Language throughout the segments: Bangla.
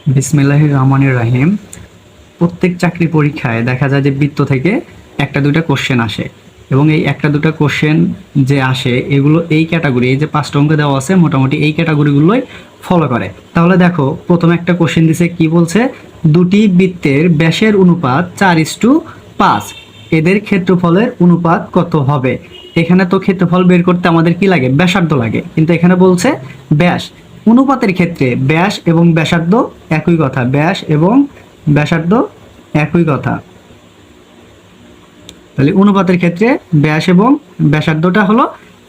বিসমিল্লাহির রহমানির রহিম। প্রত্যেক চাকরি পরীক্ষায় দেখা যায় যে বৃত্ত থেকে একটা দুইটা কোশ্চেন আসে, এবং এই একটা দুটো কোশ্চেন যে আসে এগুলো এই ক্যাটাগরি, এই যে 5টা অঙ্ক দেওয়া আছে মোটামুটি এই ক্যাটাগরিগুলোই ফলো করে। তাহলে দেখো প্রথমে একটা কোশ্চেন দিছে, কি বলছে, দুটি বৃত্তের ব্যাসের অনুপাত 4:5, এদের ক্ষেত্রফলের অনুপাত কত হবে? এখানে তো ক্ষেত্রফল বের করতে আমাদের কি লাগে, ব্যাসার্ধ লাগে, কিন্তু এখানে বলছে ব্যাস। অনুপাতের ক্ষেত্রে ব্যাস এবং ব্যাসার্ধ একই কথা, ব্যাস এবং ব্যাসার্ধ একই কথা। তাহলে অনুপাতের ক্ষেত্রে ব্যাস এবং ব্যাসার্ধটা হলো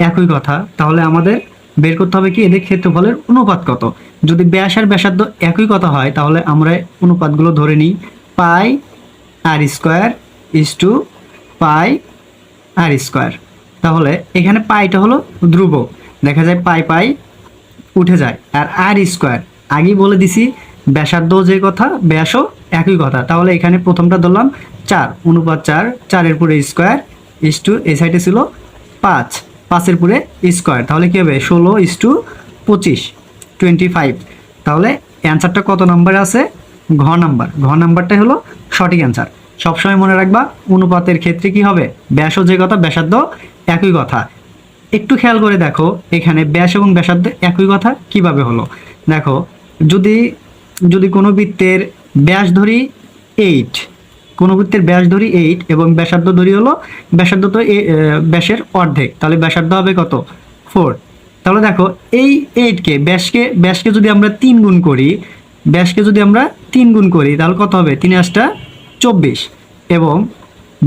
একই কথা। তাহলে আমাদের বের করতে হবে কি, এদের ক্ষেত্রফলের অনুপাত কত। যদি ব্যাস আর ব্যাসার্ধ একই কথা হয় তাহলে আমরা অনুপাতগুলো ধরে নিই, pi r square is to pi r square. তাহলে এখানে পাইটা হলো ধ্রুবক, দেখা যায় পাই পাই উঠে যায়, আর আর স্কোয়ার আগেই বলে দিছি ব্যাসার্ধ যে কথা ব্যাসও একই কথা। তাহলে এখানে প্রথমটা ধরলাম 4 অনুপাত 4, 4-এর পুরে স্কোয়ার ইস টু এই সাইডে ছিল 5, 5-এর পুরে স্কোয়ার, তাহলে কি হবে 16 ইস টু 25, 25। তাহলে অ্যান্সারটা কত নম্বরে আছে, ঘ নাম্বার। ঘ নাম্বারটাই হলো সঠিক অ্যান্সার। সবসময় মনে রাখবা অনুপাতের ক্ষেত্রে কি হবে, ব্যাসও যে কথা ব্যাসার্ধ একই কথা। একটু খেয়াল করে দেখো এখানে ব্যাস এবং ব্যাসার্ধ একই কথা কিভাবে হলো। দেখো, যদি যদি কোনো বৃত্তের ব্যাস ধরি 8, কোনো বৃত্তের ব্যাস ধরি 8 এবং ব্যাসার্ধ ধরি হলো, ব্যাসার্ধ তো ব্যাসের অর্ধেক, তাহলে ব্যাসার্ধ হবে কত, 4। তাহলে দেখো এই 8কে ব্যাসকে যদি আমরা 3 গুণ করি, ব্যাসকে যদি আমরা 3 গুণ করি তাহলে কত হবে, 3 8টা 24, এবং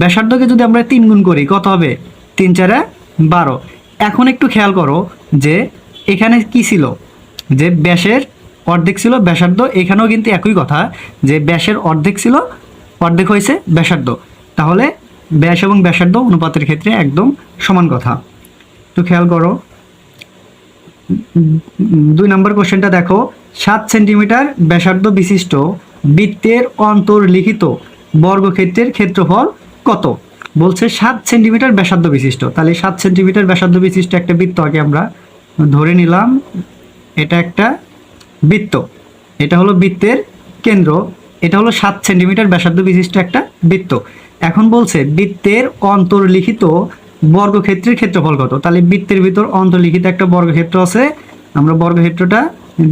ব্যাসার্ধকে যদি আমরা 3 গুণ করি কত হবে, 3 4 12। এখন একটু খেয়াল করো যে এখানে কি ছিল, যে ব্যাসের অর্ধেক ছিল ব্যাসার্ধ, এখানেও কিন্তু একই কথা যে ব্যাসের অর্ধেক ছিল, অর্ধেক হয়েছে ব্যাসার্ধ। তাহলে ব্যাস এবং ব্যাসার্ধ অনুপাতের ক্ষেত্রে একদম সমান কথা। তো খেয়াল করো 2 নম্বর কোশ্চেনটা দেখো, 7 সেন্টিমিটার ব্যাসার্ধ বিশিষ্ট বৃত্তের অন্তর্লিখিত বর্গক্ষেত্রের ক্ষেত্রফল কত? বলছে 7 সেন্টিমিটার ব্যাসার্ধ বিশিষ্ট, তাহলে 7 সেন্টিমিটার ব্যাসার্ধ বিশিষ্ট একটা বৃত্ত আগে আমরা ধরে নিলাম। এটা একটা বৃত্ত, এটা হলো বৃত্তের কেন্দ্র, এটা হলো 7 সেন্টিমিটার ব্যাসার্ধ বিশিষ্ট একটা বৃত্ত। এখন বলছে বৃত্তের অন্তর্লিখিত বর্গক্ষেত্রের ক্ষেত্রফল কত। তাহলে বৃত্তের ভিতর অন্তর্লিখিত একটা বর্গক্ষেত্র আছে, আমরা বর্গক্ষেত্রটা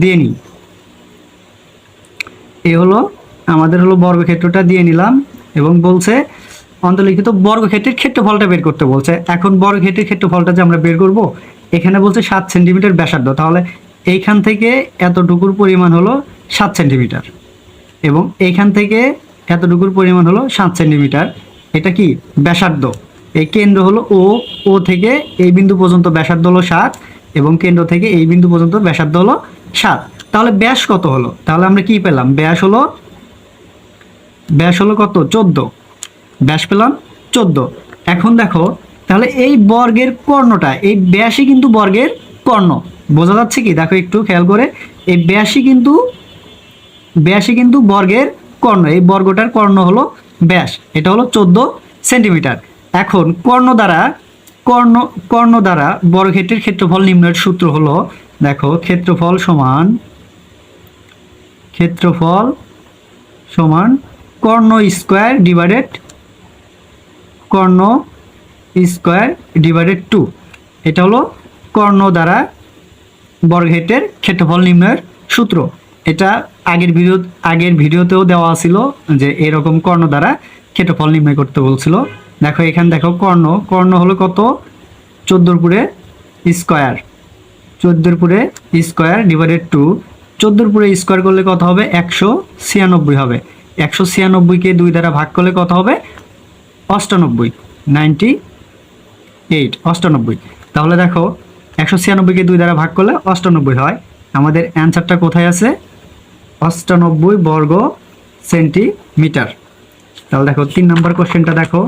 দিয়ে নিই। এ হলো আমাদের হলো বর্গক্ষেত্রটা দিয়ে নিলাম, এবং বলছে অন্তর্লিখিত বর্গক্ষেত্রের ক্ষেত্রফলটা বের করতে বলছে। এখন বর্গক্ষেত্রের ক্ষেত্রফলটা যে আমরা বের করব, এখানে বলছে 7 সেন্টিমিটার ব্যাসার্ধ, তাহলে এইখান থেকে এতটুকুর পরিমাণ হলো 7 সেন্টিমিটার, এবং এইখান থেকে এতটুকুর পরিমাণ হলো 7 সেন্টিমিটার। এটা কি ব্যাসার্ধ। এই কেন্দ্র হলো ও, ও থেকে এই বিন্দু পর্যন্ত ব্যাসার্ধ হলো 7, এবং কেন্দ্র থেকে এই বিন্দু পর্যন্ত ব্যাসার্ধ হলো 7। তাহলে ব্যাস কত হলো, তাহলে আমরা কি পেলাম, ব্যাস হলো কত, 14, ব্যাস পেলাম 14। এখন দেখো তাহলে এই বর্গের কর্ণটা, এই ব্যাসই কিন্তু বর্গের কর্ণ, বোঝা যাচ্ছে কি, দেখো একটু খেয়াল করে, এই ব্যাসই কিন্তু বর্গের কর্ণ, এই বর্গটার কর্ণ হলো ব্যাস, এটা হলো 14 সেন্টিমিটার। এখন কর্ণ দ্বারা বর্গক্ষেত্রের ক্ষেত্রফল নির্ণয়ের সূত্র হলো, দেখো ক্ষেত্রফল সমান কর্ণ স্কোয়ার ডিভাইডেড 2। এটা হলো কর্ণ দ্বারা বর্গক্ষেত্রের ক্ষেত্রফল নির্ণয়ের সূত্র। এটা আগের ভিডিওতেও দেওয়া ছিল যে এরকম কর্ণ দ্বারা ক্ষেত্রফল নির্ণয় করতে বলছিল। দেখো এখানে দেখো কর্ণ হলো কত, 14 পুরে স্কোয়ার ডিভাইডেড 2। 14 পুরে স্কোয়ার করলে কত হবে, 196 হবে। 196কে 2 দ্বারা ভাগ করলে কত হবে, 98, 98। তাহলে দেখো 196কে 2 দ্বারা ভাগ করলে 98 হয়। আমাদের অ্যান্সারটা কোথায় আছে, 98 বর্গ সেন্টিমিটার। তাহলে দেখো 3 নম্বর কোশ্চেনটা দেখো,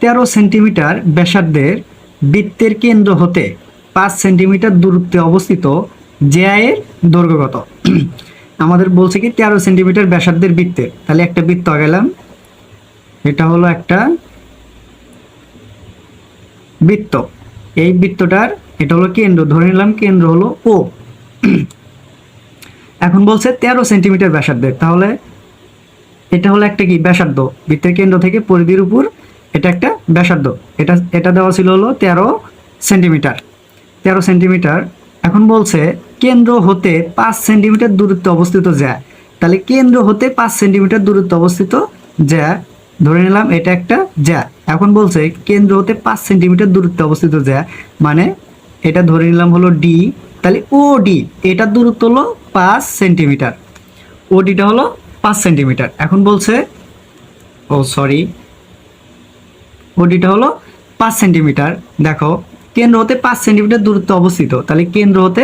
13 সেন্টিমিটার ব্যাসার্ধের বৃত্তের কেন্দ্র হতে 5 সেন্টিমিটার দূরত্বে অবস্থিত জ্যা-এর দৈর্ঘ্য কত? আমাদের বলছে কি 13 সেন্টিমিটার ব্যাসার্ধের বৃত্তের, তাহলে একটা বৃত্ত গেলাম, এটা হলো একটা বৃত্ত, এই বৃত্তটার এটা হলো কেন্দ্র, ধরে নিলাম কেন্দ্র হলো ও। এখন বলছে 13 সেন্টিমিটার ব্যাসার্ধের, তাহলে এটা হলো একটা কি ব্যাসার্ধ, বৃত্তের কেন্দ্র থেকে পরিধির উপর এটা একটা ব্যাসার্ধ। এটা এটা দেওয়া ছিল হলো 13 সেন্টিমিটার। 13 সেন্টিমিটার। এখন বলছে কেন্দ্র হতে 5 সেন্টিমিটার দূরত্বে অবস্থিত জ্যা। তাহলে কেন্দ্র হতে 5 সেন্টিমিটার দূরত্বে অবস্থিত জ্যা, ধরে নিলাম এটা একটা জ্যা। এখন বলছে কেন্দ্র হতে 5 সেন্টিমিটার দূরত্বে অবস্থিত জ্যা, মানে এটা ধরে নিলাম হলো ডি। তাহলে ও ডি, এটার দূরত্ব হলো 5 সেন্টিমিটার, ও ডিটা হলো 5 সেন্টিমিটার। এখন বলছে ওডিটা হলো 5 সেন্টিমিটার। দেখো কেন্দ্র হতে 5 সেন্টিমিটার দূরত্বে অবস্থিত, তাহলে কেন্দ্র হতে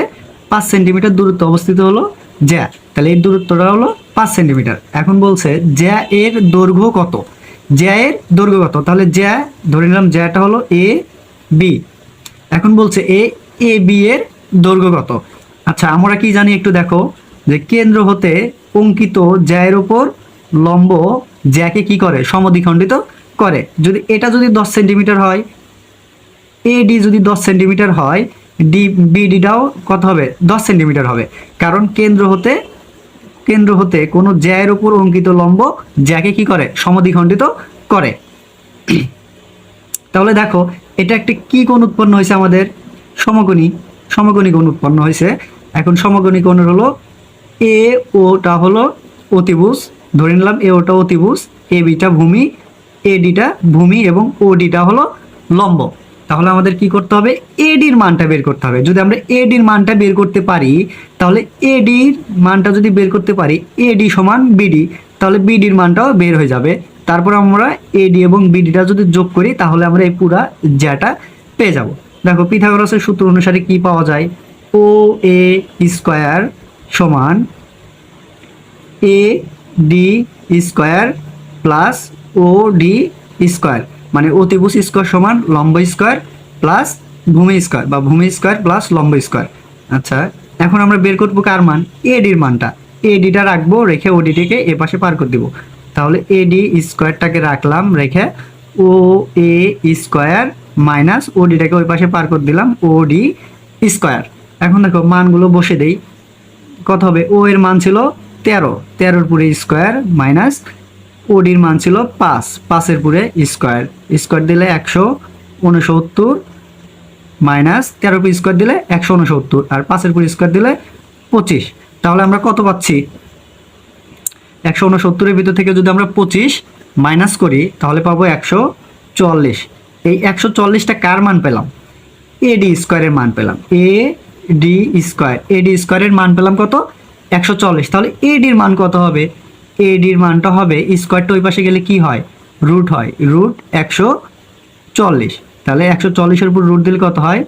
5 সেন্টিমিটার দূরত্বে অবস্থিত হলো জ্যা, তাহলে এই দূরত্বটা হলো 5 সেন্টিমিটার। এখন বলছে জ্যা এর দৈর্ঘ্য কত, জ্যা এর দৈর্ঘ্য কত, তাহলে জ্যা ধরে নিলাম জ্যাটা হলো এ বি। এখন বলছে এ বি এর দৈর্ঘ্য কত। আচ্ছা আমরা কি জানি একটু দেখো, যে কেন্দ্র হতে অঙ্কিত জ্যায়ের উপর লম্ব জ্যাকে কি করে, সমদ্বিখণ্ডিত করে। যদি এটা যদি 10 সেন্টিমিটার হয়, এডি যদি 10 সেন্টিমিটার হয়, বিডিটাও কত হবে, 10 সেন্টিমিটার হবে। কারণ কেন্দ্র হতে কোনো জ্যায়ের উপর অঙ্কিত লম্ব জ্যাকে কি করে, সমদ্বিখণ্ডিত করে। তাহলে দেখো এটা একটা কি কোণ উৎপন্ন হয়েছে আমাদের, সমকোণী কোণ উৎপন্ন হয়েছে। এখন সমকোণী কোণের হলো এ ওটা হলো অতিভুজ, ধরে নিলাম এ ওটা অতিভুজ, এ বিটা ভূমি, এ ডিটা ভূমি এবং ও ডিটা হলো লম্ব। তাহলে আমাদের কি করতে হবে, এডির মানটা বের করতে হবে। যদি আমরা এডির মানটা বের করতে পারি, তাহলে এডির মানটা যদি বের করতে পারি, এডি সমান বিডি, তাহলে বিডির মানটাও বের হয়ে যাবে। তারপর আমরা এডি এবং বিডিটা যদি যোগ করি, তাহলে আমরা এই পুরা জ্যাটা পেয়ে যাব। দেখো পিথাগোরাসের সূত্র অনুসারে কি পাওয়া যায়, ও এ স্কয়ার সমান A D square plus O D square, মানে অতিভুজ স্কয়ার সমান লম্ব স্কয়ার প্লাস ভূমি স্কয়ার, বা ভূমি স্কয়ার প্লাস লম্ব স্কয়ার। আচ্ছা এখন আমরা বের করবো কার মান, এডির মানটা। এডিটা রাখবো, রেখে ওডিটিকে এ পাশে পার করে দিব। তাহলে এডি স্কয়ারটাকে রাখলাম, রেখে ও এ স্কয়ার মাইনাস ওডিটাকে ওই পাশে পার করে দিলাম, ও ডি স্কয়ার। এখন দেখো মানগুলো বসে দেই, কত হবে, ও এর মান ছিল 13, 13 পুরে স্কয়ার মাইনাস ওডির মান ছিল 5, 5 পুরে স্কয়ার, স্কয়ার দিলে 169 মাইনাস 13 পুরে স্কয়ার দিলে 169 আর 5 পুরে স্কয়ার দিলে 25। তাহলে আমরা কত পাচ্ছি, 169 এর ভিতর থেকে যদি আমরা 25 মাইনাস করি তাহলে পাবো 144। এই 144টা কার মান পেলাম, এডি স্কয়ারের মান পেলাম, এ ডি স্কয়ারের মান পেলাম কত, 144। তাহলে এডির মান কত হবে, এডির মানটা হবে, স্কয়ারটা ওই পাশে গেলে কি হয়, রুট হয়, রুট 140। তাহলে 140-এর উপর রুট দিলে কত হয়,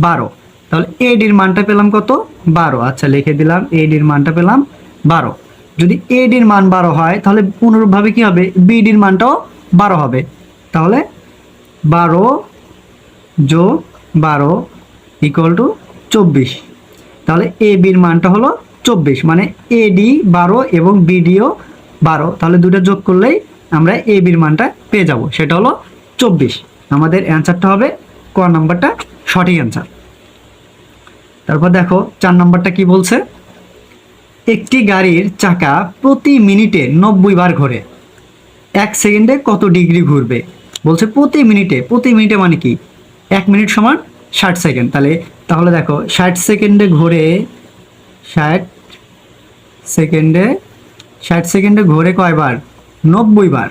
12। তাহলে এডির মানটা পেলাম কত, 12। আচ্ছা লিখে দিলাম, এডির মানটা পেলাম 12। যদি এডির মান 12 হয়, তাহলে অনুরূপভাবে কি হবে, বিডির মানটাও 12 হবে। তাহলে 12 যোগ 12 ইকুয়াল টু 24। তাহলে এ বির মানটা হলো 24, মানে এডি 12 এবং বিডিও 12। তাহলে দুটো যোগ করলেই আমরা এ বির মানটা পেয়ে যাব, সেটা হলো 24। আমাদের অ্যান্সারটা হবে ক নাম্বারটা সঠিক অ্যান্সার। তারপর দেখো 4 নাম্বারটা কি বলছে, একটি গাড়ির চাকা প্রতি মিনিটে 90 বার ঘোরে, 1 সেকেন্ডে কত ডিগ্রি ঘুরবে। বলছে প্রতি মিনিটে মানে কি, 1 মিনিট সমান 60 সেকেন্ড। তাহলে দেখো 60 সেকেন্ডে ঘোরে, 60 সেকেন্ডে ঘোরে কয়বার, 90 বার,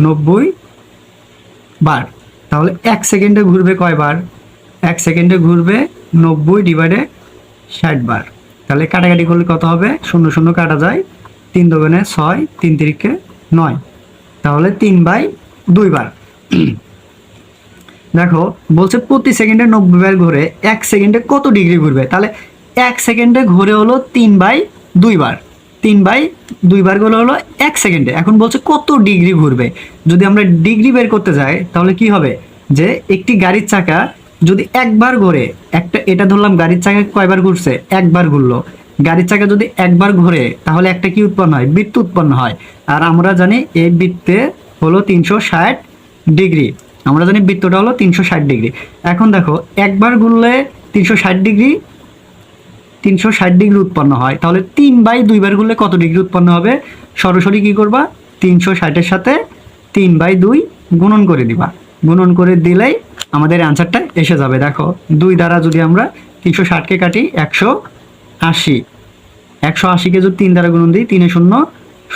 90 বার। তাহলে 1 সেকেন্ডে ঘুরবে কয়বার, 1 সেকেন্ডে ঘুরবে 90 ডিভাইডেড 60 বার। তাহলে কাটাকাটি করলে কত হবে, 0 0 কাটা যায়, 3 দুগুণে 6, 3 তিরিকে 9, তাহলে 3/2 বার। দেখো বলছে প্রতি সেকেন্ডে 90 বার ঘুরে, 1 সেকেন্ডে কত ডিগ্রি ঘুরবে। তাহলে 1 সেকেন্ডে ঘুরে হলো 3/2 বার, 3/2 বার গুলো হলো 1 সেকেন্ডে। এখন বলছে কত ডিগ্রি ঘুরবে। যদি আমরা ডিগ্রি বের করতে যাই তাহলে কি হবে, যে একটি গাড়ির চাকা যদি একবার ঘোরে, এটা ধরলাম গাড়ির চাকা কয়বার ঘুরছে, একবার ঘুরলো। গাড়ির চাকা যদি একবার ঘোরে তাহলে একটা কি উৎপন্ন হয়, বৃত্ত উৎপন্ন হয়। আর আমরা জানি এই বৃত্তে হলো 360 ডিগ্রি, আমরা জানি বৃত্তটা হলো 360 ডিগ্রি। এখন দেখো একবার ঘুরলে 360 ডিগ্রি, 360 ডিগ্রি উৎপন্ন হয়, তাহলে 3/2 বার করলে কত ডিগ্রি উৎপন্ন হবে? সরাসরি কি করবা, 360-এর সাথে 3/2 গুণন করে দিবা। গুণন করে দিলেই আমাদের অ্যান্সারটা এসে যাবে। দেখো 2 দ্বারা যদি আমরা 360-কে কাটি 180, 180-কে যদি 3 দ্বারা গুণন দিই, 3 0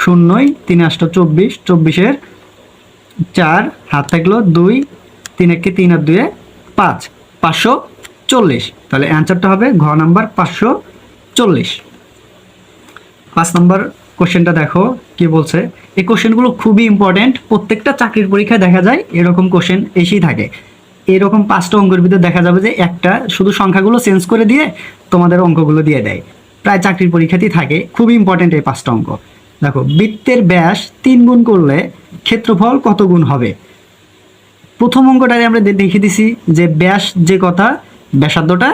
0, 3 8 24, 24-এর 4 হাত থাকলো 2, 3 1 3 আর 2 5, 540। তাহলে অ্যান্সারটা হবে ঘ নাম্বার 540। 5 নম্বর কোশ্চেনটা দেখো কি বলছে। এই কোশ্চেনগুলো খুবই ইম্পর্টেন্ট, প্রত্যেকটা চাকরির পরীক্ষায় দেখা যায় এরকম কোশ্চেন এসেই থাকে। এরকম 5টা অঙ্কের ভিতরে দেখা যাবে যে একটা শুধু সংখ্যাগুলো চেঞ্জ করে দিয়ে তোমাদের অঙ্কগুলো দিয়ে দেয়, প্রায় চাকরির পরীক্ষাতেই থাকে। খুবই ইম্পর্টেন্ট এই 5টা অঙ্ক। দেখো বৃত্তের ব্যাস 3 গুণ করলে ক্ষেত্রফল কত গুণ হবে? প্রথম অঙ্কটারে আমরা দেখিয়ে দিছি যে ব্যাস যে কথা, ব্যাসার্ধটা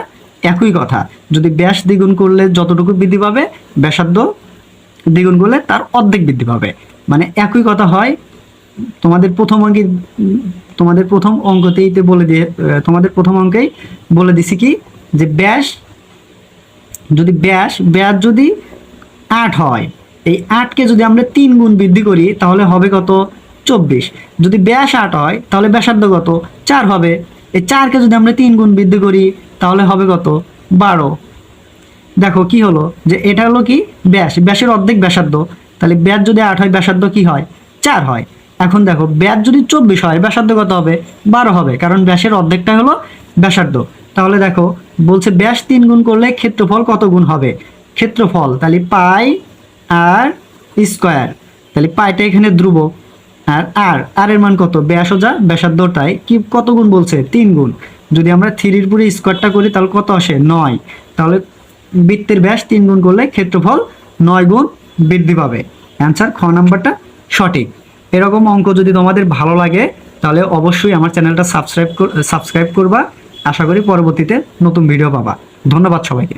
একই কথা। যদি ব্যাস দ্বিগুণ করলে যতটুকু বৃদ্ধি পাবে, ব্যাসার্ধ দ্বিগুণ করলে তার অর্ধেক বৃদ্ধি পাবে, মানে একই কথা হয়। তোমাদের প্রথম অঙ্কতেই বলে দিয়ে, তোমাদের প্রথম অঙ্কেই বলে দিছি কি যে ব্যাস যদি 8 হয়, এই 8-কে যদি আমরা 3 গুণ বৃদ্ধি করি তাহলে হবে কত? 24। যদি ব্যাস 8 হয় তাহলে ব্যাসার্ধ কত? 4 হবে। এই 4-কে যদি আমরা 3 গুণ বৃদ্ধি করি তাহলে হবে কত? 12। দেখো কি হলো যে এটা হলো কি ব্যাসের অর্ধেক ব্যাসার্ধ, তাহলে ব্যাস যদি 8 হয় ব্যাসার্ধ কি হয়? 4 হয়। এখন দেখো ব্যাস যদি 24 হয় ব্যাসার্ধ কত হবে? 12 হবে, কারণ ব্যাসের অর্ধেকটা হলো ব্যাসার্ধ। তাহলে দেখো বলছে ব্যাস 3 গুণ করলে ক্ষেত্রফল কত গুণ হবে? ক্ষেত্রফল তাহলে পাই আর স্কয়ার, তাহলে পাইটা এখানে ধ্রুবক, আর এর মান কত? ব্যাস ও যা ব্যাসার্ধটাই কি কত গুণ বলছে? 3 গুণ। যদি আমরা 3-এর পুরো স্কয়ারটা করি তাহলে কত আসে? 9। তাহলে বৃত্তের ব্যাস 3 গুণ করলে ক্ষেত্রফল 9 গুণ বৃদ্ধি পাবে। অ্যান্সার খ নাম্বারটা সঠিক। এরকম অঙ্ক যদি তোমাদের ভালো লাগে তাহলে অবশ্যই আমার চ্যানেলটা সাবস্ক্রাইব করবা। আশা করি পরবর্তীতে নতুন ভিডিও পাবা। ধন্যবাদ সবাইকে।